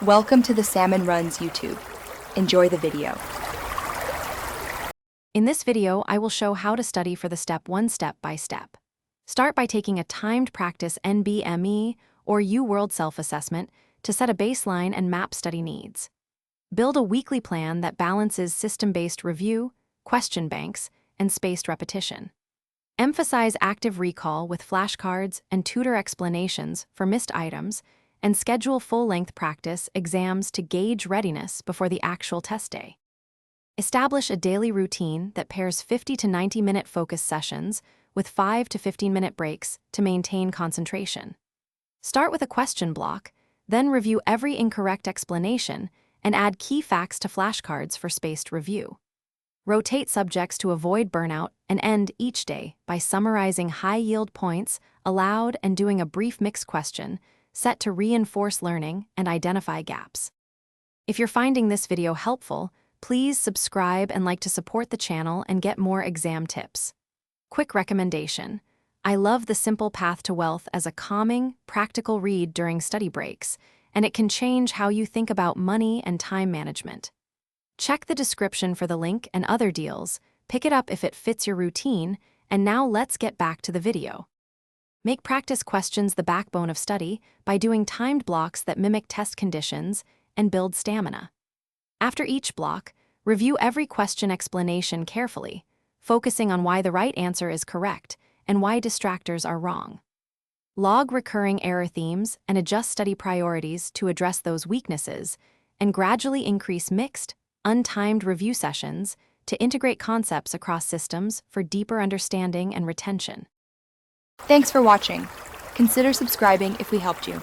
Welcome to the Salmon Runs YouTube. Enjoy the video. In this video, I will show how to study for the step one step by step. Start by taking a timed practice NBME or U-World self-assessment to set a baseline and map study needs. Build a weekly plan that balances system-based review, question banks, and spaced repetition. Emphasize active recall with flashcards and tutor explanations for missed items, and schedule full-length practice exams to gauge readiness before the actual test day. Establish a daily routine that pairs 50 to 90-minute focus sessions with 5 to 15-minute breaks to maintain concentration. Start with a question block, then review every incorrect explanation and add key facts to flashcards for spaced review. Rotate subjects to avoid burnout and end each day by summarizing high-yield points aloud and doing a brief mixed question set to reinforce learning and identify gaps. If you're finding this video helpful, please subscribe and like to support the channel and get more exam tips. Quick recommendation: I love The Simple Path to Wealth as a calming, practical read during study breaks, and it can change how you think about money and time management. Check the description for the link and other deals, pick it up if it fits your routine, and now let's get back to the video. Make practice questions the backbone of study by doing timed blocks that mimic test conditions and build stamina. After each block, review every question explanation carefully, focusing on why the right answer is correct and why distractors are wrong. Log recurring error themes and adjust study priorities to address those weaknesses, and gradually increase mixed, untimed review sessions to integrate concepts across systems for deeper understanding and retention. Thanks for watching. Consider subscribing if we helped you.